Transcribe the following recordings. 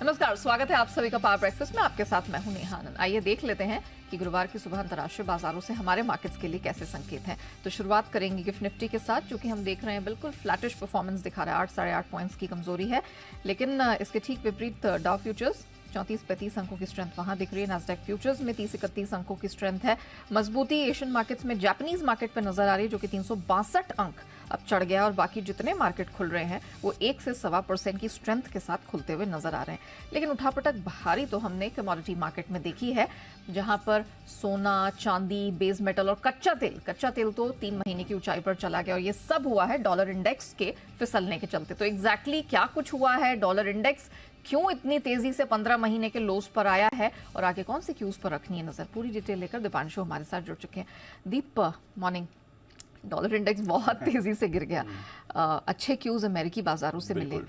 नमस्कार, स्वागत है आप सभी का पावर ब्रेकफास्ट में। आपके साथ मैं हूं नेहा आनंद। आइए देख लेते हैं कि गुरुवार की सुबह अंतर्राष्ट्रीय बाजारों से हमारे मार्केट्स के लिए कैसे संकेत हैं। तो शुरुआत करेंगे गिफ्ट निफ्टी के साथ, जो कि हम देख रहे हैं बिल्कुल फ्लैटिश परफॉर्मेंस दिखा रहा है। 8 साढ़े 8 पॉइंट्स की कमजोरी है, लेकिन इसके ठीक विपरीत डाउ फ्यूचर्स 34-35 अंकों की स्ट्रेंथ वहां दिख रही है। नैस्डैक फ्यूचर्स में 30-31 अंकों की स्ट्रेंथ है। मजबूती एशियन मार्केट्स में जापानीज मार्केट पर नजर आ रही है, जो कि 362 अंक अब चढ़ गया, और बाकी जितने मार्केट खुल रहे हैं वो 1 से 1.25% की स्ट्रेंथ के साथ खुलते हुए नजर आ रहे हैं। लेकिन उठापटक भारी तो हमने कमोडिटी मार्केट में देखी है, जहां पर सोना, चांदी, बेस मेटल और कच्चा तेल तो 3 महीने की ऊंचाई पर चला गया, और ये सब हुआ है डॉलर इंडेक्स के फिसलने के चलते। तो एग्जैक्टली क्या कुछ हुआ है, डॉलर इंडेक्स क्यों इतनी तेजी से 15 महीने के लोस पर आया है, और आगे कौन सी क्यूज पर रखनी है नजर, पूरी डिटेल लेकर दीपांशु हमारे साथ जुड़ चुके हैं। दीप, मॉर्निंग। डॉलर इंडेक्स बहुत तेजी से गिर गया, अच्छे क्यूज अमेरिकी बाजारों से मिले,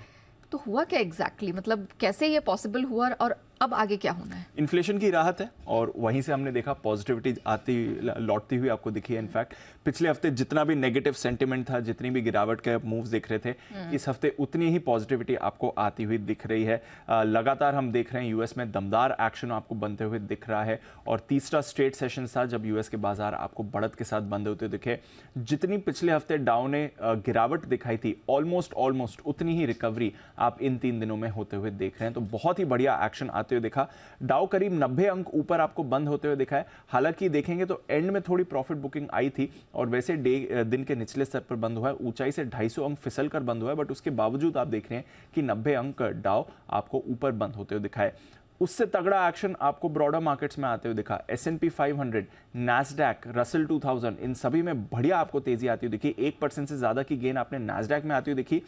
तो हुआ क्या एग्जैक्टली, मतलब कैसे ये पॉसिबल हुआ और अब आगे क्या होना है? इन्फ्लेशन की राहत है, और वहीं से हमने देखा पॉजिटिविटी आती लौटती हुई आपको दिखी है। इनफैक्ट पिछले हफ्ते जितना भी नेगेटिव सेंटिमेंट था, जितनी भी गिरावट के मूव्स दिख रहे थे, इस हफ्ते उतनी ही पॉजिटिविटी आपको आती हुई दिख रही है। लगातार हम देख रहे हैं यूएस में दमदार एक्शन आपको बनते हुए दिख रहा है, और तीसरा स्ट्रेट सेशन था जब यूएस के बाजार आपको बढ़त के साथ बंद होते दिखे। जितनी पिछले हफ्ते डाउ ने गिरावट दिखाई थी, ऑलमोस्ट उतनी ही रिकवरी आप इन 3 दिनों में होते हुए देख रहे हैं। तो बहुत ही बढ़िया एक्शन आते हुए दिखा। डाउ करीब 90 अंक ऊपर आपको बंद होते हुए दिखा है। हालांकि देखेंगे तो एंड में थोड़ी प्रॉफिट बुकिंग आई थी, और वैसे दिन के निचले स्तर पर बंद हुआ है, ऊंचाई से 250 अंक फिसल कर बंद हुआ है, बट उसके बावजूद आप देख रहे हैं कि 90 अंक डाउ आपको ऊपर बंद होते हुए दिखा है। उससे तगड़ा एक्शन आपको ब्रॉडर मार्केट्स में आते हुए दिखा। S&P 500, नैस्डैक, रसल 2000, इन सभी में बढ़िया आपको तेजी आती हुई दिखी। 1% से ज्यादा की गेन आपने नैस्डैक में आती हुई दिखी।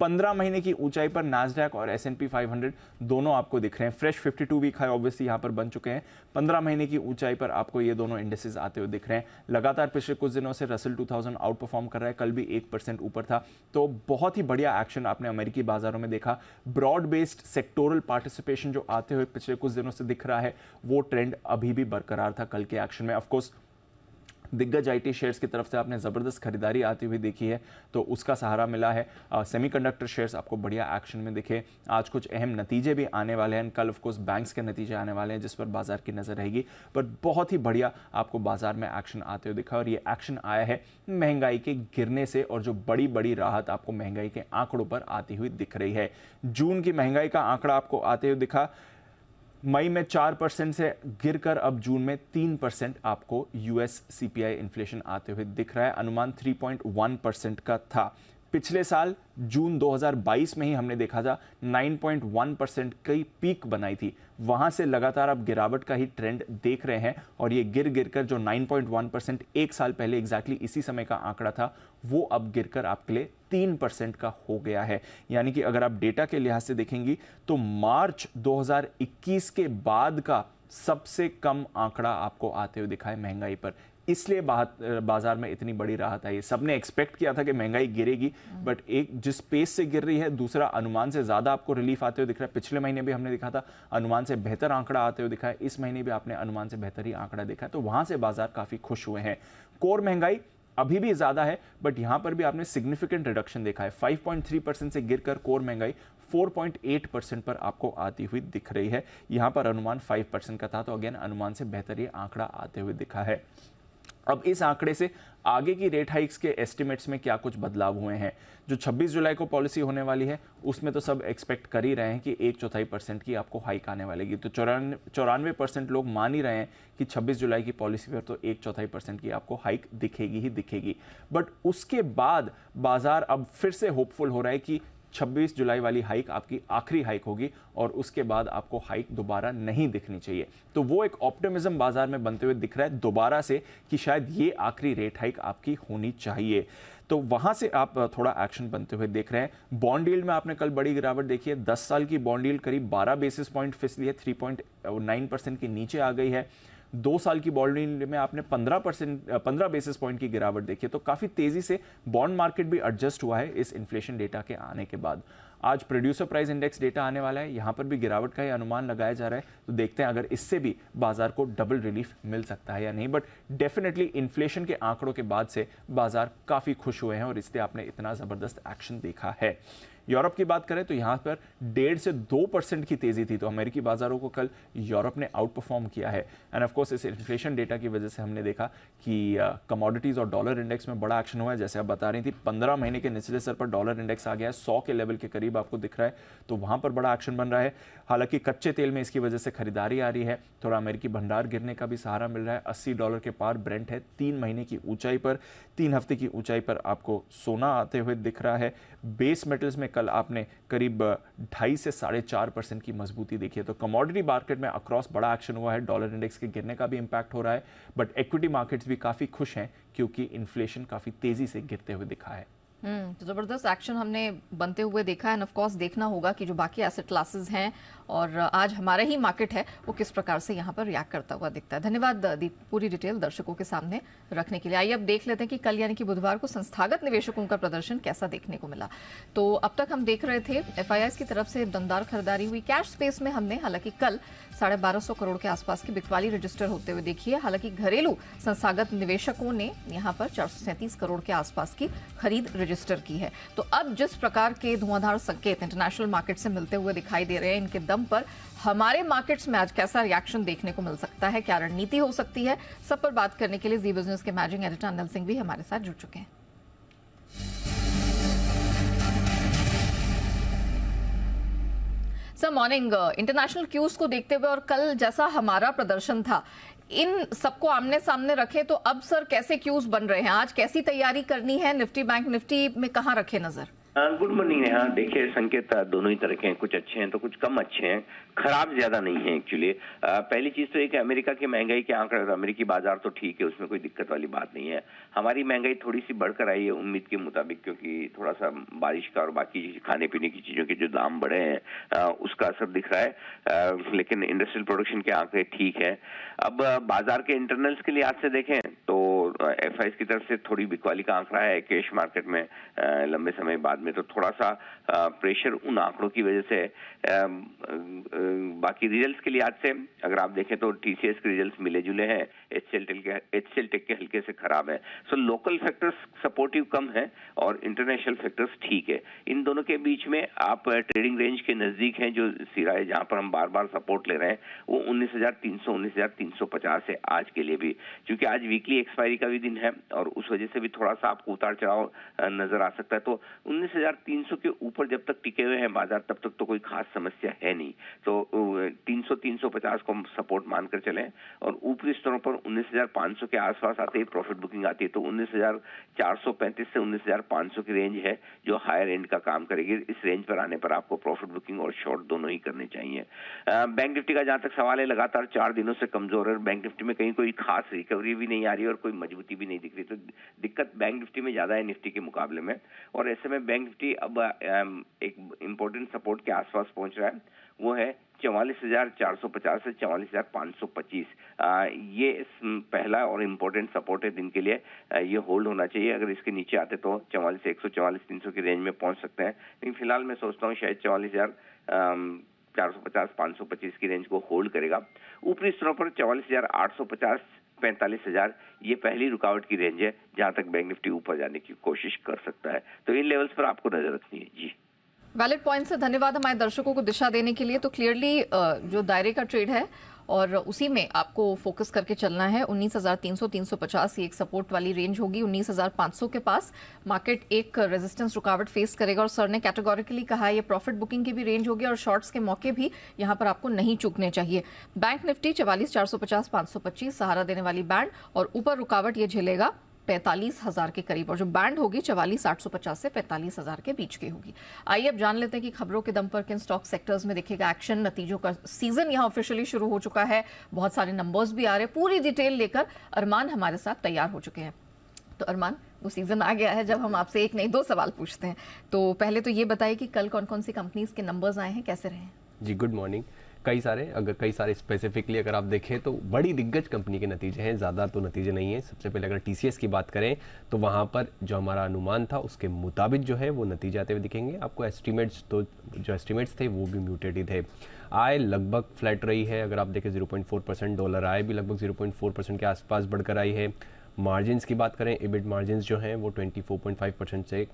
15 महीने की ऊंचाई पर नैस्डैक और S&P 500 दोनों आपको दिख रहे हैं। फ्रेश 52 वीक हाई ऑब्वियसली यहां पर बन चुके हैं। 15 महीने की ऊंचाई पर आपको ये दोनों इंडेसेस आते हुए दिख रहे हैं। लगातार पिछले कुछ दिनों से रसल 2000 आउट परफॉर्म कर रहा है, कल भी 1% ऊपर था। तो बहुत ही बढ़िया एक्शन आपने अमेरिकी बाजारों में देखा। ब्रॉड बेस्ड सेक्टोरल पार्टिसिपेशन जो आते हुए पिछले कुछ दिनों से दिख रहा है, वो ट्रेंड अभी भी बरकरार था कल के एक्शन में। ऑफकोर्स दिग्गज आईटी शेयर्स की तरफ से आपने जबरदस्त खरीदारी आती हुई देखी है, तो उसका सहारा मिला है। सेमीकंडक्टर शेयर्स आपको बढ़िया एक्शन में दिखे। आज कुछ अहम नतीजे भी आने वाले हैं, कल ऑफकोर्स बैंक्स के नतीजे आने वाले हैं, जिस पर बाजार की नजर रहेगी। पर बहुत ही बढ़िया आपको बाजार में एक्शन आते हुए दिखा, और ये एक्शन आया है महंगाई के गिरने से, और जो बड़ी बड़ी राहत आपको महंगाई के आंकड़ों पर आती हुई दिख रही है। जून की महंगाई का आंकड़ा आपको आते हुए दिखा, मई में 4% से गिरकर अब जून में 3% आपको यूएस सीपीआई इन्फ्लेशन आते हुए दिख रहा है। अनुमान 3.1% का था। पिछले साल जून 2022 में ही हमने देखा था 9.1% की पीक बनाई थी। वहां से लगातार अब गिरावट का ही ट्रेंड देख रहे हैं, और ये गिर कर जो 9.1% एक साल पहले एग्जैक्टली इसी समय का आंकड़ा था, वो अब गिरकर आपके लिए 3% का हो गया है। यानी कि अगर आप डेटा के लिहाज से देखेंगी तो मार्च 2021 के बाद का सबसे कम आंकड़ा आपको आते हुए दिखा है महंगाई पर। इसलिए बाजार में इतनी बड़ी राहत आई है। सबने एक्सपेक्ट किया था कि महंगाई गिरेगी, बट एक जिस पेस से गिर रही है, दूसरा अनुमान से ज्यादा आपको रिलीफ आते हुए दिख रहा है। पिछले महीने भी हमने देखा था अनुमान से बेहतर आंकड़ा आते हुए दिखा है, इस महीने भी आपने अनुमान से बेहतर ही आंकड़ा देखा है, तो वहां से बाजार काफी खुश हुए हैं। कोर महंगाई अभी भी ज्यादा है, बट यहां पर भी आपने सिग्निफिकेंट रिडक्शन देखा है। 5.3% से गिरकर कोर महंगाई 4.8% पर आपको आती हुई दिख रही है। यहां पर अनुमान 5% का था, तो अगेन अनुमान से बेहतर ये आंकड़ा आते हुए दिखा है। अब इस आंकड़े से आगे की रेट हाइक्स के एस्टिमेट्स में क्या कुछ बदलाव हुए हैं। जो 26 जुलाई को पॉलिसी होने वाली है, उसमें तो सब एक्सपेक्ट कर ही रहे हैं कि 1/4% की आपको हाइक आने वाली। तो 94% लोग मान ही रहे हैं कि 26 जुलाई की पॉलिसी पर तो 1/4% की आपको हाइक दिखेगी ही दिखेगी। बट उसके बाद बाजार अब फिर से होपफुल हो रहा है कि 26 जुलाई वाली हाइक आपकी आखिरी हाइक होगी, और उसके बाद आपको हाइक दोबारा नहीं दिखनी चाहिए। तो वो एक ऑप्टिमिज्म बाजार में बनते हुए दिख रहा है दोबारा से कि शायद ये आखिरी रेट हाइक आपकी होनी चाहिए। तो वहां से आप थोड़ा एक्शन बनते हुए देख रहे हैं। बॉन्ड यील्ड में आपने कल बड़ी गिरावट देखी है। 10 साल की बॉन्ड यील्ड करीब 12 बेसिस पॉइंट फिसली है, 3.9% के नीचे आ गई है। 2 साल की बॉन्ड यील्ड में आपने 15 बेसिस पॉइंट की गिरावट देखी है। तो काफी तेजी से बॉन्ड मार्केट भी एडजस्ट हुआ है इस इन्फ्लेशन डेटा के आने के बाद। आज प्रोड्यूसर प्राइस इंडेक्स डेटा आने वाला है, यहां पर भी गिरावट का ही अनुमान लगाया जा रहा है। तो देखते हैं अगर इससे भी बाजार को डबल रिलीफ मिल सकता है या नहीं। बट डेफिनेटली इन्फ्लेशन के आंकड़ों के बाद से बाजार काफी खुश हुए हैं, और इसलिए आपने इतना जबरदस्त एक्शन देखा है। यूरोप की बात करें तो यहाँ पर 1.5 से 2% की तेजी थी, तो अमेरिकी बाजारों को कल यूरोप ने आउट परफॉर्म किया है। एंड ऑफ कोर्स इस इन्फ्लेशन डेटा की वजह से हमने देखा कि कमोडिटीज और डॉलर इंडेक्स में बड़ा एक्शन हुआ है। जैसे आप बता रही थी 15 महीने के निचले स्तर पर डॉलर इंडेक्स आ गया है, 100 के लेवल के करीब आपको दिख रहा है, तो वहां पर बड़ा एक्शन बन रहा है। हालांकि कच्चे तेल में इसकी वजह से खरीदारी आ रही है, थोड़ा अमेरिकी भंडार गिरने का भी सहारा मिल रहा है। $80 के पार ब्रेंट है, 3 महीने की ऊंचाई पर, 3 हफ्ते की ऊंचाई पर आपको सोना आते हुए दिख रहा है। बेस मेटल्स में कल आपने करीब 2.5 से 4.5% की मजबूती देखी है। तो कमोडिटी मार्केट में अक्रॉस बड़ा एक्शन हुआ है, डॉलर इंडेक्स के गिरने का भी इंपैक्ट हो रहा है, बट इक्विटी मार्केट्स भी काफी खुश हैं क्योंकि इन्फ्लेशन काफी तेजी से गिरते हुए दिखा है। तो जबरदस्त एक्शन हमने बनते हुए देखा है। ऑफ कोर्स देखना होगा कि जो बाकी एसेट क्लासेस हैं और आज हमारा ही मार्केट है वो किस प्रकार से यहाँ पर रिएक्ट करता हुआ दिखता है। धन्यवाद पूरी डिटेल दर्शकों के सामने रखने के लिए। आइए अब देख लेते हैं कि कल यानी कि बुधवार को संस्थागत निवेशकों का प्रदर्शन कैसा देखने को मिला। तो अब तक हम देख रहे थे एफआईआईज की तरफ से दमदार खरीदारी हुई। कैश स्पेस में हमने हालांकि कल 1250 करोड़ के आसपास की बिकवाली रजिस्टर होते हुए देखी है। हालांकि घरेलू संस्थागत निवेशकों ने यहाँ पर 437 करोड़ के आसपास की खरीद रजिस्टर की है। तो अब जिस प्रकार के धुआंधार संकेत इंटरनेशनल मार्केट से मिलते हुए दिखाई दे रहे हैं, इनके दम पर हमारे मार्केट्स में आज कैसा रिएक्शन देखने को मिल सकता है, क्या रणनीति हो सकती है, सब पर बात करने के लिए जी बिजनेस के मैनेजिंग एडिटर अनिल सिंह भी हमारे साथ जुड़ चुके हैं। Sir morning. इंटरनेशनल क्यूज को देखते हुए और कल जैसा हमारा प्रदर्शन था, इन सबको आमने सामने रखे तो अब सर कैसे क्यूज बन रहे हैं, आज कैसी तैयारी करनी है, निफ्टी बैंक निफ्टी में कहां रखे नजर? Good morning. नेहा, देखिए संकेत दोनों ही तरह के हैं, कुछ अच्छे हैं तो कुछ कम अच्छे हैं, खराब ज्यादा नहीं है एक्चुअली। पहली चीज तो एक अमेरिका की महंगाई के आंकड़े, अमेरिकी बाजार तो ठीक है, उसमें कोई दिक्कत वाली बात नहीं है। हमारी महंगाई थोड़ी सी बढ़कर आई है उम्मीद के मुताबिक, क्योंकि थोड़ा सा बारिश का और बाकी खाने पीने की चीजों के जो दाम बढ़े हैं उसका असर दिख रहा है, लेकिन इंडस्ट्रियल प्रोडक्शन के आंकड़े ठीक है। अब बाजार के इंटरनल्स के लिहाज से देखें तो एफआईआईज की तरफ से थोड़ी बिकवाली का आंकड़ा है कैश मार्केट में लंबे समय बाद में, तो थोड़ा सा प्रेशर उन आंकड़ों की वजह से। बाकी रिजल्ट्स के लिहाज से अगर आप देखें तो टीसीएस के रिजल्ट्स मिले जुले हैं, एचसीएल टेक के हल्के से खराब है। सो लोकल फैक्टर्स सपोर्टिव कम है और इंटरनेशनल फैक्टर्स ठीक है। इन दोनों के बीच में आप ट्रेडिंग रेंज के नजदीक हैं, जो सिरा है जहां पर हम बार बार सपोर्ट ले रहे हैं वो 19,300 19,350 है आज के लिए भी, क्योंकि आज वीकली एक्सपायरी का भी दिन है और उस वजह से भी थोड़ा सा आपको उतार चढ़ाव नजर आ सकता है। तो 19,300 के ऊपर जब तक टिके हुए हैं बाजार तब तक तो कोई खास समस्या है नहीं, तो 300-350 को सपोर्ट मानकर चलें और ऊपरी स्तरों पर 19,500 के आसपास आते ही प्रॉफिट बुकिंग आती है, तो 19,435 से 19,500 की रेंज है जो हायर एंड का काम करेगी। इस रेंज पर आने पर आपको प्रॉफिट बुकिंग और शॉर्ट दोनों ही करने चाहिए। बैंक निफ्टी का जहां तक सवाल है, लगातार 4 दिनों से कमजोर है, बैंक निफ्टी में कहीं कोई खास रिकवरी भी नहीं आ रही और कोई मजबूती भी नहीं दिख रही, तो दिक्कत बैंक निफ्टी में ज्यादा है निफ्टी के मुकाबले में। और ऐसे में बैंक निफ्टी अब एक इंपॉर्टेंट सपोर्ट के आसपास पहुंच रहा है, वो है 44,450 से 44,525। ये पहला और इम्पोर्टेंट सपोर्ट है दिन के लिए, ये होल्ड होना चाहिए। अगर इसके नीचे आते तो 44,100 44,300 की रेंज में पहुंच सकते हैं, लेकिन फिलहाल मैं सोचता हूँ शायद 44,450 525 की रेंज को होल्ड करेगा। ऊपरी स्तरों पर 44,850 45,000 ये पहली रुकावट की रेंज है जहां तक बैंक निफ्टी ऊपर जाने की कोशिश कर सकता है, तो इन लेवल्स पर आपको नजर रखनी है। जी, वैलिड पॉइंट से धन्यवाद हमारे दर्शकों को दिशा देने के लिए। तो क्लियरली जो दायरे का ट्रेड है और उसी में आपको फोकस करके चलना है। 19,300 350 ये एक सपोर्ट वाली रेंज होगी। 19,500 के पास मार्केट एक रेजिस्टेंस रुकावट फेस करेगा और सर ने कैटेगोरिकली कहा है ये प्रॉफिट बुकिंग की भी रेंज होगी और शॉर्ट्स के मौके भी यहां पर आपको नहीं चूकने चाहिए। बैंक निफ्टी 44,450 525 सहारा देने वाली बैंड और ऊपर रुकावट ये झेलेगा 45,000 के करीब और जो बैंड होगी 44,850 से 45,000 के बीच की होगी। आइए अब जान लेते हैं कि खबरों के दम पर किन स्टॉक सेक्टर्स में दिखेगा एक्शन। नतीजों का सीजन यहां ऑफिशियली शुरू हो चुका है, बहुत सारे नंबर्स भी आ रहे हैं। पूरी डिटेल लेकर अरमान हमारे साथ तैयार हो चुके हैं। तो अरमान, वो सीजन आ गया है जब हम आपसे एक नहीं 2 सवाल पूछते हैं। तो पहले तो ये बताइए कि कल कौन कौन सी कंपनीज के नंबर्स आए हैं, कैसे रहे? जी गुड मॉर्निंग। कई सारे स्पेसिफिकली अगर आप देखें तो बड़ी दिग्गज कंपनी के नतीजे हैं, ज़्यादा तो नतीजे नहीं है। सबसे पहले अगर टीसीएस की बात करें तो वहाँ पर जो हमारा अनुमान था उसके मुताबिक जो है वो नतीजे आते हुए दिखेंगे आपको। जो एस्टिमेट्स थे वो भी म्यूटेड ही थे। आय लगभग फ्लैट रही है, अगर आप देखें 0.4%, डॉलर आय भी लगभग 0.4% के आसपास बढ़कर आई है। मार्जिन्स की बात करें, EBIT मार्जिन्स जो हैं वो 24.5% से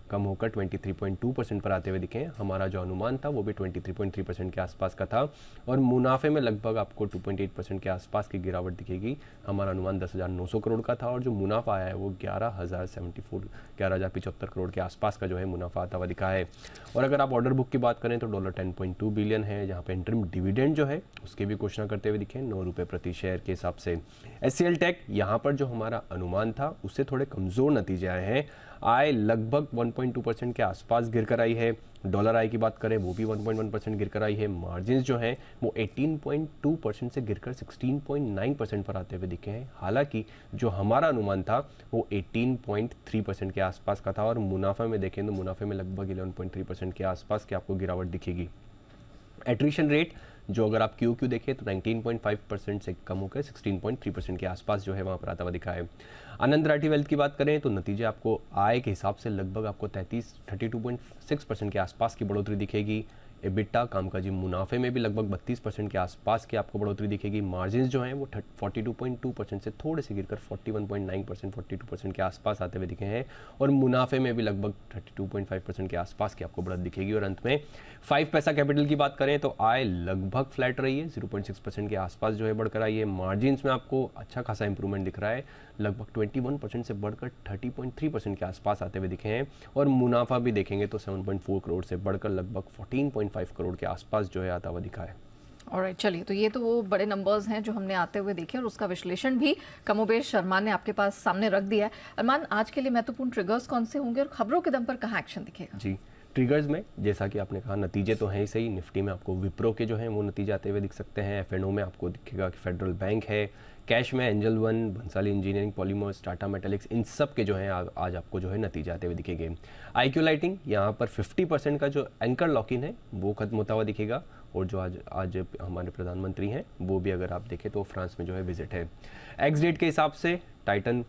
कम होकर 23.2% पर आते हुए दिखे। हमारा जो अनुमान था वो भी 23.3% के आसपास का था और मुनाफे में लगभग आपको 2.8% के आसपास की गिरावट दिखेगी। हमारा अनुमान 10,900 करोड़ का था और जो मुनाफा आया है वो 11,075 करोड़ के आसपास का जो है मुनाफा आता हुआ दिखा है। और अगर आप ऑर्डर बुक की बात करें तो $10.2 बिलियन है, जहाँ पे इंटरिम डिविडेंड जो है उसकी भी घोषणा करते हुए दिखे 9 रुपये प्रति शेयर के हिसाब से। HCL टेक यहाँ पर जो हमारा अनुमान था उससे थोड़े कमज़ोर नतीजे आए हैं। आय लगभग 1.2% के आसपास गिर कर आई है। डॉलर आय की बात करें वो भी 1.1% गिर कर आई है। मार्जिन्स जो हैं वो 18.2% से गिरकर 16.9% पर आते हुए दिखे हैं। हालांकि जो हमारा अनुमान था वो 18.3% के आसपास का था और मुनाफा में देखें तो मुनाफे में लगभग 11.3% के आसपास की आपको गिरावट दिखेगी। एट्रिशन रेट जो अगर आप क्यू देखें तो 19.5% से कम होकर 16.3% के आसपास जो है वहाँ पर आता हुआ दिखा है। आनंद राठी वेल्थ की बात करें तो नतीजे आपको आय के हिसाब से लगभग आपको 32.6% के आसपास की बढ़ोतरी दिखेगी। एबिटा कामकाजी मुनाफे में भी लगभग 32% के आसपास की आपको बढ़ोतरी दिखेगी। मार्जिन्स जो हैं वो 42.2% से थोड़े से गिरकर 41.9%, 42% के आसपास आते हुए दिखे हैं और मुनाफे में भी लगभग 32.5% के आसपास की आपको बढ़त दिखेगी। और अंत में 5 पैसा कैपिटल की बात करें तो आय लगभग फ्लैट रही है, 0.6% के आसपास जो है बढ़कर आई है। मार्जिन्स में आपको अच्छा खासा इंप्रूवमेंट दिख रहा है, लगभग 21% से बढ़कर 30.3% के आसपास आते हुए दिखे हैं और मुनाफा भी देखेंगे तो 7.4 करोड़ से बढ़कर लगभग 14.5 करोड़ के आसपास जो है आता हुआ दिखा है। ऑलराइट, चलिए, तो ये तो वो बड़े नंबर्स हैं जो हमने आते हुए देखे और उसका विश्लेषण भी कमोबेश अरमान ने आपके पास सामने रख दिया है। अरमान, आज के लिए महत्वपूर्ण ट्रिगर्स कौन से होंगे और खबरों के दम पर कहाँ एक्शन दिखेगा? जी, ट्रिगर्स में जैसा कि आपने कहा नतीजे तो हैं ही सही। निफ्टी में आपको विप्रो के जो हैं वो नतीजे आते हुए दिख सकते हैं। F&O में आपको दिखेगा कि फेडरल बैंक है। कैश में Angel One, Bhansali engineering, polymers, Tata metaliks, इन सब के जो हैं आज आपको जो है नतीजे आते हुए दिखेंगे। IQ लाइटिंग यहाँ पर 50% का जो एंकर लॉक इन है वो खत्म होता हुआ दिखेगा और जो आज हमारे प्रधानमंत्री हैं वो भी अगर आप देखें तो फ्रांस में जो है विजिट है। एक्स डेट के हिसाब से टाइटन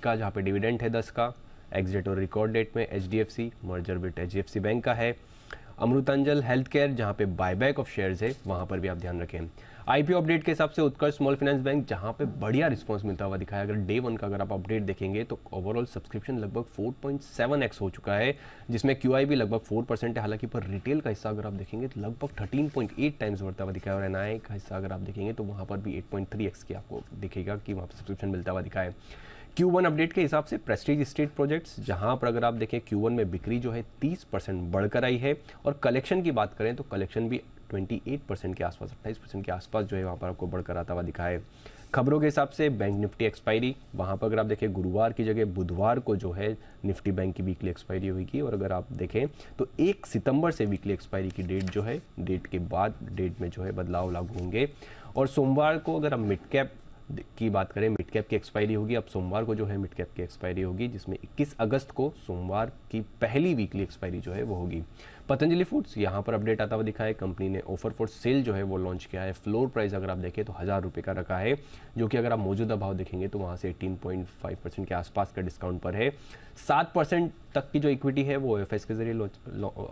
का जहाँ पे डिविडेंड है 10 का, एक्स डेट और रिकॉर्ड डेट में HDFC merger with HDFC bank का है। अमृतांजल हेल्थ केयर जहाँ पे बायबैक ऑफ शेयर्स है वहाँ पर भी आप ध्यान रखें। IPO अपडेट के हिसाब से उत्कर्ष स्मॉल फाइनेंस बैंक जहाँ पे बढ़िया रिस्पांस मिलता हुआ दिखा है। अगर डे 1 का अगर आप अपडेट देखेंगे तो ओवरऑल सब्सक्रिप्शन लगभग 4.7x हो चुका है, जिसमें QI भी लगभग 4% है। हालांकि पर रिटेल का हिस्सा अगर आप देखेंगे तो लगभग 13.8 टाइम्स बढ़ता हुआ दिखा है और NII का हिस्सा अगर आप देखेंगे तो वहाँ पर भी 8.3x की आपको दिखेगा कि वहाँ पर सब्सक्रिप्शन मिलता हुआ दिखा है। Q1 अपडेट के हिसाब से प्रेस्टीज स्टेट प्रोजेक्ट्स जहां पर अगर आप देखें Q1 में बिक्री जो है 30% बढ़कर आई है और कलेक्शन की बात करें तो कलेक्शन भी 28% के आसपास, 28% के आसपास जो है वहां पर आपको बढ़कर आता हुआ दिखा है। खबरों के हिसाब से बैंक निफ्टी एक्सपायरी वहां पर अगर आप देखें गुरुवार की जगह बुधवार को जो है निफ्टी बैंक की वीकली एक्सपायरी होगी और अगर आप देखें तो 1 सितंबर से वीकली एक्सपायरी की डेट जो है, डेट के बाद डेट में जो है बदलाव लागू होंगे। और सोमवार को अगर हम मिड कैप की बात करें, मिड कैप की एक्सपायरी होगी। अब सोमवार को जो है मिड कैप की एक्सपायरी होगी, जिसमें 21 अगस्त को सोमवार की पहली वीकली एक्सपायरी जो है वो होगी। पतंजलि फूड्स यहाँ पर अपडेट आता हुआ दिखा है। कंपनी ने ऑफर फॉर सेल जो है वो लॉन्च किया है। फ्लोर प्राइस अगर आप देखें तो 1000 रुपये का रखा है, जो कि अगर आप मौजूदा भाव देखेंगे तो वहाँ से 18.5% के आसपास का डिस्काउंट पर है। 7% तक की जो इक्विटी है वो OFS के जरिए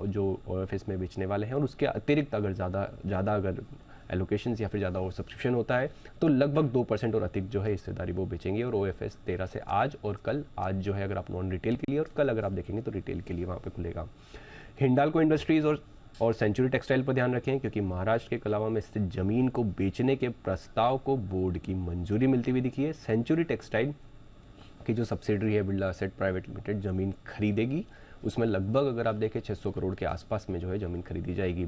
जो OFS में बेचने वाले हैं और उसके अतिरिक्त अगर ज़्यादा अगर एलोकेशंस या फिर ज़्यादा और सब्सक्रिप्शन होता है तो लगभग 2% और अधिक जो है हिस्सेदारी वो बेचेंगे। और OFS 13 से आज और कल, आज जो है अगर आप नॉन रिटेल के लिए और कल अगर आप देखेंगे तो रिटेल के लिए वहाँ पे खुलेगा। हिंडाल्को इंडस्ट्रीज़ और सेंचुरी टेक्सटाइल पर ध्यान रखें क्योंकि महाराष्ट्र के कलावा में स्थित जमीन को बेचने के प्रस्ताव को बोर्ड की मंजूरी मिलती हुई दिखी है। सेंचुरी टेक्सटाइल की जो सब्सिडरी है बिरला एसेट प्राइवेट लिमिटेड जमीन खरीदेगी, उसमें लगभग अगर आप देखें 600 करोड़ के आसपास में जो है ज़मीन खरीदी जाएगी।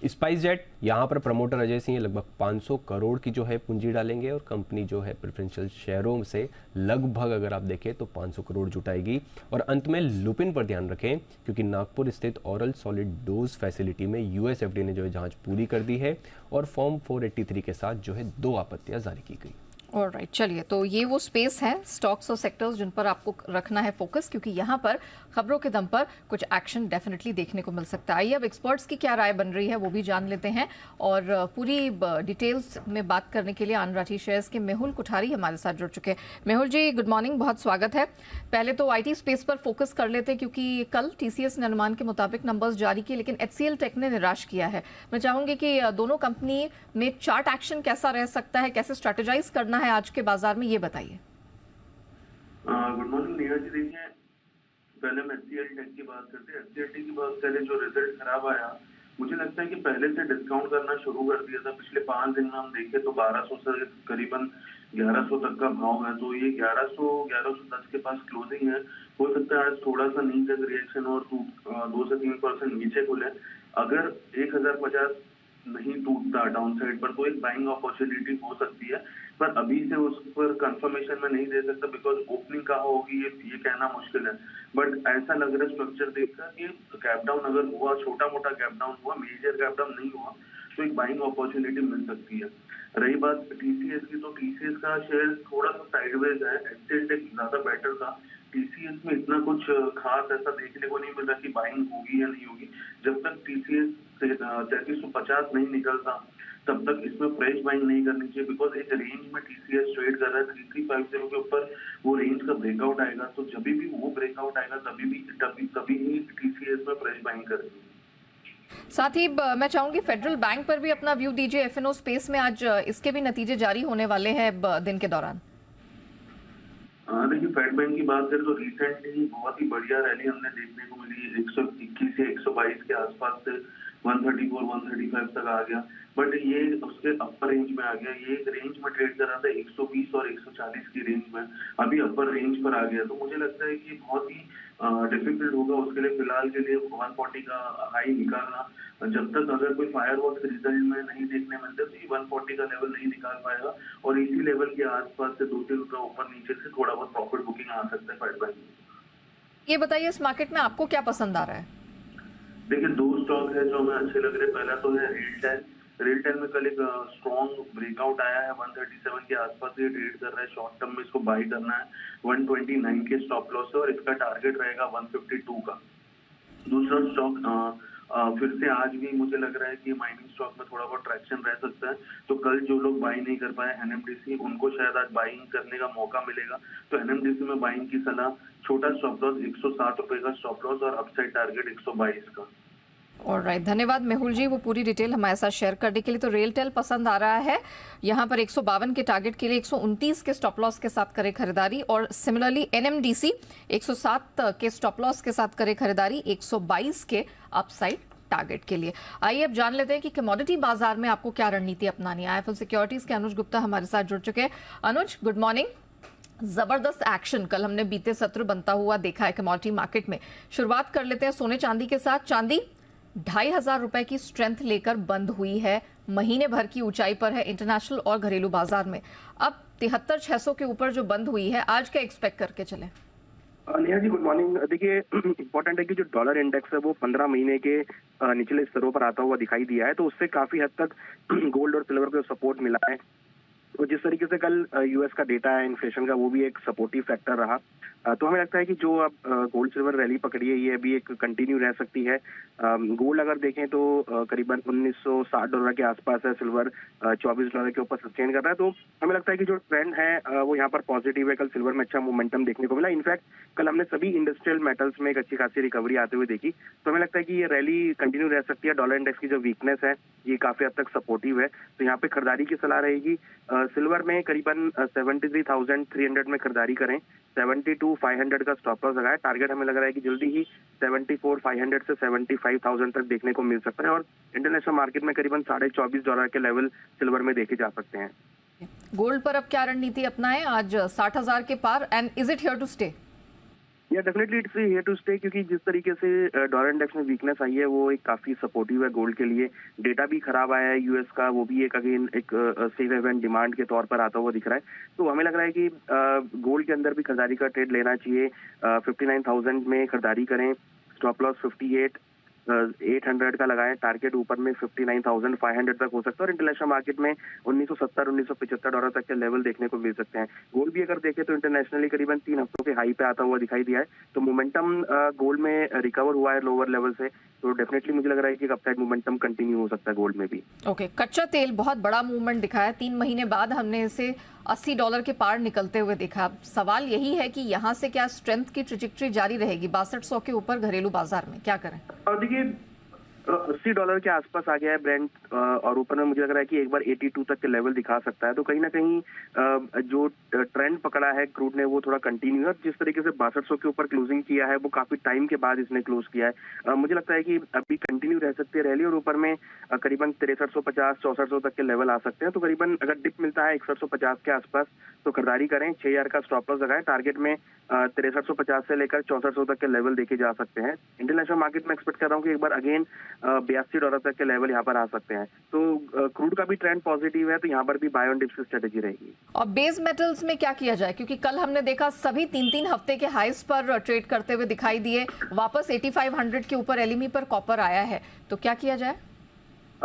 स्पाइस जेट यहाँ पर प्रमोटर अजय सिंह लगभग 500 करोड़ की जो है पूंजी डालेंगे और कंपनी जो है प्रेफरेंशियल शेयरों से लगभग अगर आप देखें तो 500 करोड़ जुटाएगी। और अंत में लुपिन पर ध्यान रखें क्योंकि नागपुर स्थित ओरल सॉलिड डोज फैसिलिटी में US FDA ने जो है जाँच पूरी कर दी है और फॉर्म 483 के साथ जो है 2 आपत्तियाँ जारी की गई। ऑलराइट, चलिए, तो ये वो स्पेस है स्टॉक्स और सेक्टर्स जिन पर आपको रखना है फोकस, क्योंकि यहाँ पर खबरों के दम पर कुछ एक्शन डेफिनेटली देखने को मिल सकता है। आइए अब एक्सपर्ट्स की क्या राय बन रही है वो भी जान लेते हैं और पूरी डिटेल्स में बात करने के लिए आनंद राठी शेयर्स के मेहुल कुठारी हमारे साथ जुड़ चुके हैं। मेहुल जी, गुड मॉर्निंग, बहुत स्वागत है। पहले तो IT स्पेस पर फोकस कर लेते हैं क्योंकि कल TCS ने अनुमान के मुताबिक नंबर्स जारी किए, लेकिन HCL टेक ने निराश किया है। मैं चाहूंगी कि दोनों कंपनी में चार्ट एक्शन कैसा रह सकता है, कैसे स्ट्रेटेजाइज करना है आज के बाजार में, ये बताइए। Good morning Neha ji. देखिए, पहले हम HCL टेक की बात करते हैं। HCL टेक की बात करें, जो रिजल्ट खराब आया, मुझे लगता है कि पहले से डिस्काउंट करना शुरू कर दिया था। पिछले 5 दिन में हम देखें तो 1200 से करीबन 1100 तक का भाव है, तो ये 1110 के पास क्लोजिंग है। हो सकता है आज थोड़ा सा नीचे तक रिएक्शन और 2 से 3% नीचे खुले। अगर 1050 नहीं टूटता डाउन साइड पर तो एक बाइंग अपॉर्चुनिटी हो सकती है, पर अभी से उस पर कंफर्मेशन में नहीं दे सकता, बिकॉज ओपनिंग कहाँ होगी ये कहना मुश्किल है। बट ऐसा लग रहा है स्ट्रक्चर देखकर कि गैप डाउन अगर हुआ, छोटा मोटा गैप डाउन हुआ, मेजर गैप डाउन नहीं हुआ, तो एक बाइंग अपॉर्चुनिटी मिल सकती है। रही बात टीसीएस की, तो टीसीएस का शेयर थोड़ा सा साइडवेज है। HCL टेक ज्यादा बेटर था। टीसीएस में इतना कुछ खास ऐसा देखने को नहीं मिल रहा कि बाइंग होगी या नहीं होगी। जब तक टीसीएस 3350 नहीं निकलता तब तक इसमें फ्रेश बाइंग नहीं करनी चाहिए, बिकॉज एक रेंज में टीसीएस ट्रेड कर रहा है। 3350 के ऊपर वो रेंज का ब्रेकआउट आएगा, तो जब भी वो ब्रेकआउट आएगा तभी ही टीसीएस में फ्रेश बाइंग करेंगे। साथ ही मैं चाहूंगी फेडरल बैंक पर भी अपना व्यू दीजिए। एफएनओ स्पेस में आज इसके भी नतीजे जारी होने वाले हैं दिन के दौरान। देखिए, फेड बैंक की बात करें तो रिसेंटली बहुत ही बढ़िया रैली हमने देखने को मिली। 121 से 122 के आसपास से 134 135 तक आ गया, बट ये उसके अपर रेंज में आ गया। ये रेंज में ट्रेड कर रहा था 120 और 140 की रेंज में, अभी अपर रेंज पर आ गया। तो मुझे लगता है कि बहुत ही डिफिकल्ट होगा उसके लिए फिलहाल के लिए 140 का हाई निकालना। जब तक अगर कोई फायरवर्क्स रिजल्ट में नहीं देखने मिलते तो ये 140 का लेवल नहीं निकाल पाएगा, और इसी लेवल के आसपास से 2-3 रुपए ऊपर नीचे से थोड़ा बहुत प्रॉफिट बुकिंग आ सकता है फेड बैंक में। ये बताइए, इस मार्केट में आपको क्या पसंद आ रहा है? देखिए, 2 स्टॉक है जो हमें अच्छे लग रहे हैं। पहला तो है रेलटेल। रेलटेल में कल एक स्ट्रॉन्ग ब्रेकआउट आया है, 137 के आसपास ये ट्रेड कर रहा है। शॉर्ट टर्म में इसको बाई करना है। 129 के स्टॉप लॉस है और इसका टारगेट रहेगा 152 का। दूसरा स्टॉक फिर से आज भी मुझे लग रहा है कि माइनिंग स्टॉक में थोड़ा बहुत ट्रैक्शन रह सकता है, तो कल जो लोग बाई नहीं कर पाए NMDC, उनको शायद आज बाइंग करने का मौका मिलेगा। तो NMDC में बाइंग की सलाह। छोटा स्टॉप लॉस 160 रुपए का स्टॉप लॉस और अपसाइड टारगेट 122 का। ऑलराइट, धन्यवाद मेहुल जी वो पूरी डिटेल हमारे साथ शेयर करने के लिए। तो रेलटेल पसंद आ रहा है, यहाँ पर 152 के टारगेट के लिए 129 के स्टॉप लॉस के साथ करे खरीदारी, और सिमिलरली NMDC 107 के स्टॉप लॉस के साथ करे खरीदारी 122 के अपसाइड टारगेट के लिए। आइए अब जान लेते हैं कि कमोडिटी बाजार में आपको क्या रणनीति अपनानी है। IIFL सिक्योरिटीज के अनुज गुप्ता हमारे साथ जुड़ चुके हैं। अनुज, गुड मॉर्निंग। जबरदस्त एक्शन कल हमने बीते सत्र बनता हुआ देखा है कमोडिटी मार्केट में। शुरुआत कर लेते हैं सोने चांदी के साथ। चांदी 2500 रुपए की स्ट्रेंथ लेकर बंद हुई है, महीने भर की ऊंचाई पर है इंटरनेशनल और घरेलू बाजार में। अब 73,600 के ऊपर जो बंद हुई है, आज क्या एक्सपेक्ट करके चले? Neha ji, good morning. देखिए, इंपॉर्टेंट है कि जो डॉलर इंडेक्स है वो 15 महीने के निचले स्तरों पर आता हुआ दिखाई दिया है, तो उससे काफी हद तक गोल्ड और सिल्वर को सपोर्ट मिला है। तो जिस तरीके से कल यूएस का डेटा है इन्फ्लेशन का, वो भी एक सपोर्टिव फैक्टर रहा। तो हमें लगता है कि जो अब गोल्ड सिल्वर रैली पकड़ी है, ये अभी एक कंटिन्यू रह सकती है। गोल्ड अगर देखें तो करीबन $1960 के आसपास है, सिल्वर $24 के ऊपर सस्टेन कर रहा है। तो हमें लगता है कि जो ट्रेंड है वो यहाँ पर पॉजिटिव है। कल सिल्वर में अच्छा मोमेंटम देखने को मिला। इनफैक्ट कल हमने सभी इंडस्ट्रियल मेटल्स में एक अच्छी खासी रिकवरी आते हुए देखी। तो हमें लगता है कि ये रैली कंटिन्यू रह सकती है। डॉलर इंडेक्स की जो वीकनेस है ये काफी हद तक सपोर्टिव है, तो यहाँ पे खरीदारी की सलाह रहेगी। सिल्वर में करीबन 73,300 में खरीदारी करें। 72,500 का स्टॉप लॉस लगाए। टारगेट हमें लग रहा है कि जल्दी ही 74,500 से 75,000 तक देखने को मिल सकता है, और इंटरनेशनल मार्केट में करीबन $24.5 के लेवल सिल्वर में देखे जा सकते हैं। गोल्ड पर अब क्या रणनीति अपनाएं? आज 60,000 के पार, and is it here to stay? या definitely it's here to stay, क्योंकि जिस तरीके से डॉलर इंडेक्स में वीकनेस आई है वो एक काफी सपोर्टिव है गोल्ड के लिए। डेटा भी खराब आया है यूएस का, वो भी एक अगेन एक सेफ हेवन डिमांड के तौर पर आता हुआ दिख रहा है। तो हमें लग रहा है कि गोल्ड के अंदर भी खरीदारी का ट्रेड लेना चाहिए। 59,000 में खरीदारी करें। स्टॉप लॉस 58,800 का लगाएं। टारगेट ऊपर में 59,500 तक हो सकता है, और इंटरनेशनल मार्केट में $1970-1975 तक के लेवल देखने को मिल सकते हैं। गोल्ड भी अगर देखें तो इंटरनेशनली करीबन 3 हफ्तों के हाई पे आता हुआ दिखाई दिया है। तो मोमेंटम गोल्ड में रिकवर हुआ है लोअर लेवल से, तो डेफिनेटली मुझे लग रहा है कि अपसाइड मोमेंटम कंटिन्यू हो सकता है गोल्ड में भी। ओके, कच्चा तेल बहुत बड़ा मूवमेंट दिखाया। 3 महीने बाद हमने इसे $80 के पार निकलते हुए देखा। सवाल यही है कि यहाँ से क्या स्ट्रेंथ की ट्रेजेक्टरी जारी रहेगी? 6200 के ऊपर घरेलू बाजार में क्या करें? और देखिए, $80 के आसपास आ गया है ब्रेंट, और ऊपर में मुझे लग रहा है कि एक बार 82 तक के लेवल दिखा सकता है। तो कहीं ना कहीं जो ट्रेंड पकड़ा है क्रूड ने वो थोड़ा कंटिन्यू है। जिस तरीके से 6200 के ऊपर क्लोजिंग किया है वो काफी टाइम के बाद इसने क्लोज किया है। मुझे लगता है कि अभी कंटिन्यू रह सकती है रैली, और ऊपर में करीबन 6350 6400 तक के लेवल आ सकते हैं। तो करीबन अगर डिप मिलता है 6150 के आसपास तो खरीदारी करें, 6000 का स्टॉप लॉस लगाएं। टारगेट में 6350 से लेकर 6400 तक के लेवल देखे जा सकते हैं। इंटरनेशनल मार्केट में एक्सपेक्ट कर रहा हूँ कि एक बार अगेन $82 तक के लेवल यहाँ पर आ सकते हैं। तो क्रूड का भी ट्रेंड पॉजिटिव है, तो यहाँ पर भी बाय ऑन डिप्स की स्ट्रेटेजी रहेगी। और बेस मेटल्स में क्या किया जाए, क्योंकि कल हमने देखा सभी 3-3 हफ्ते के हाईस पर ट्रेड करते हुए दिखाई दिए, वापस 8500 के ऊपर एलईएमई पर कॉपर आया है, तो क्या किया जाए?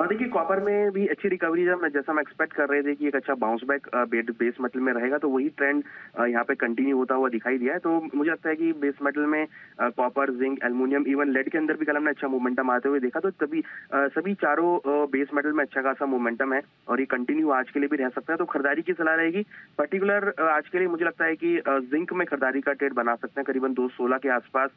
देखिए कॉपर में भी अच्छी रिकवरी जैसा हम एक्सपेक्ट कर रहे थे कि एक अच्छा बाउंस बैक बेस मेटल में रहेगा, तो वही ट्रेंड यहाँ पे कंटिन्यू होता हुआ दिखाई दिया है। तो मुझे लगता है कि बेस मेटल में copper, zinc, aluminium, even lead के अंदर भी कल हमने अच्छा मोमेंटम आते हुए देखा। तो सभी चारों बेस मेटल में अच्छा खासा मोमेंटम है और ये कंटिन्यू आज के लिए भी रह सकता है। तो खरीदारी की सलाह रहेगी। पर्टिकुलर आज के लिए मुझे लगता है कि जिंक में खरीदारी का ट्रेड बना सकते हैं, करीबन 216 के आसपास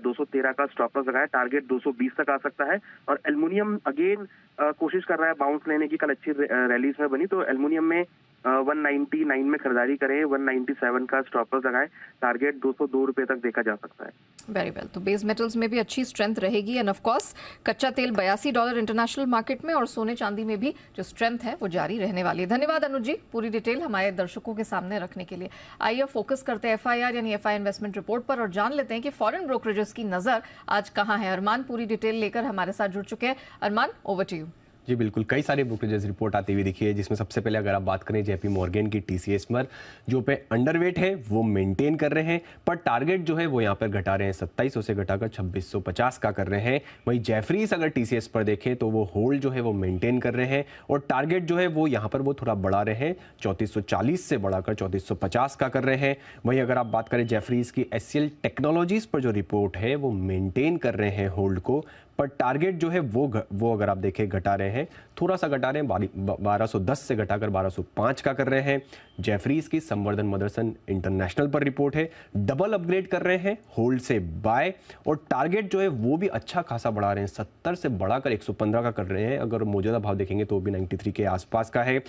213 का स्टॉप लॉस लगाया, टारगेट 220 तक आ सकता है। और एल्युमिनियम अगेन कोशिश कर रहा है बाउंस लेने की, कल अच्छी रैलीज में बनी, तो एल्युमिनियम में 199 में खरीदारी करें, 197 का स्टॉप लॉस लगाएं, टारगेट 202 रुपए तक देखा जा सकता है। वेरी वेल, तो बेस मेटल्स में भी अच्छी स्ट्रेंथ रहेगी एंड ऑफ कोर्स कच्चा तेल $82 इंटरनेशनल मार्केट में, और सोने चांदी में भी जो स्ट्रेंथ है वो जारी रहने वाली है। धन्यवाद अनुज जी, पूरी डिटेल हमारे दर्शकों के सामने रखने के लिए। आइए फोकस करते हैं FIR यानी FI इन्वेस्टमेंट रिपोर्ट पर और जान लेते हैं कि फॉरेन ब्रोकरेजेस की नजर आज कहां है। अरमान पूरी डिटेल लेकर हमारे साथ जुड़ चुके हैं। अरमान, ओवर टू यू। जी बिल्कुल, कई सारे ब्रोकरेजेस रिपोर्ट आती हुई दिखी है, जिसमें सबसे पहले अगर आप बात करें JP मॉर्गन की TCS पर जो पे अंडरवेट है वो मेंटेन कर रहे हैं, पर टारगेट जो है वो यहाँ पर घटा रहे हैं, 2700 से घटाकर 2650 का कर रहे हैं। वहीं जेफरीज अगर TCS पर देखें तो वो होल्ड जो है वो मेंटेन कर रहे हैं और टारगेट जो है वो यहाँ पर वो थोड़ा बढ़ा रहे हैं, 3440 से बढ़ाकर 3450 का कर रहे हैं। वहीं अगर आप बात करें जेफरीज की SCL टेक्नोलॉजीज पर जो रिपोर्ट है वो मेंटेन कर रहे हैं होल्ड को, पर टारगेट जो है वो अगर आप देखें घटा रहे हैं, थोड़ा सा घटा रहे हैं, 1210 से घटाकर 1205 का कर रहे हैं। जेफरीज की संवर्धन मदरसन इंटरनेशनल पर रिपोर्ट है, डबल अपग्रेड कर रहे हैं, होल्ड से बाय, और टारगेट जो है वो भी अच्छा खासा बढ़ा रहे हैं, 70 से बढ़ाकर 115 का कर रहे हैं। अगर मौजूदा भाव देखेंगे तो भी 93 के आसपास का है।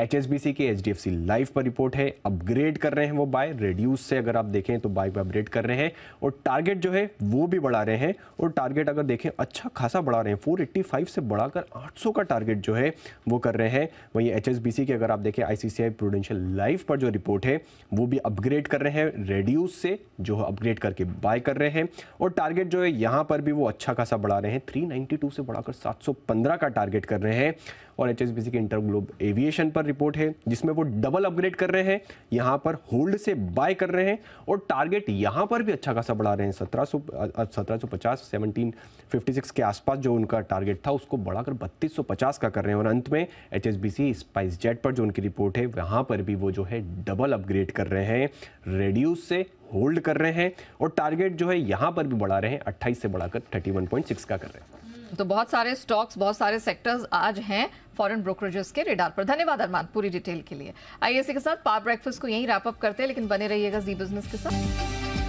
HSBC की HDFC लाइफ पर रिपोर्ट है, अपग्रेड कर रहे हैं वो बाय, रेड्यूस से अगर आप देखें तो बाय पर अपग्रेड कर रहे हैं और टारगेट जो है वो भी बढ़ा रहे हैं, और टारगेट अगर देखें अच्छा खासा बढ़ा रहे हैं, 485 से बढ़ाकर 800 का टारगेट जो है वो कर रहे हैं। वहीं HSBC की अगर आप देखें ICICI प्रूडेंशियल लाइफ पर जो रिपोर्ट है वो भी अपग्रेड कर रहे हैं, रेड्यूस से जो है अपग्रेड करके बाय कर रहे हैं, और टारगेट जो है यहाँ पर भी वो अच्छा खासा बढ़ा रहे हैं, 392 से बढ़ाकर 715 का टारगेट कर रहे हैं। और HSBC की इंटरग्लोब एविएशन पर रिपोर्ट है जिसमें वो डबल अपग्रेड कर रहे हैं, यहाँ पर होल्ड से बाय कर रहे हैं और टारगेट यहाँ पर भी अच्छा खासा बढ़ा रहे हैं, 1750 1756 के आसपास जो उनका टारगेट था उसको बढ़ाकर 3250 का कर रहे हैं। और अंत में HSBC स्पाइस जेट पर जो उनकी रिपोर्ट है वहाँ पर भी वो जो है डबल अपग्रेड कर रहे हैं, रेड्यूस से होल्ड कर रहे हैं, और टारगेट जो है यहाँ पर भी बढ़ा रहे हैं, 28 से बढ़ाकर 31.6 का कर रहे हैं। तो बहुत सारे स्टॉक्स, बहुत सारे सेक्टर्स आज हैं फॉरेन ब्रोकरेजेस के रेडार पर। धन्यवाद अरमान पूरी डिटेल के लिए। आइए इसी के साथ पावर ब्रेकफास्ट को यहीं रैप अप करते हैं, लेकिन बने रहिएगा जी बिजनेस के साथ।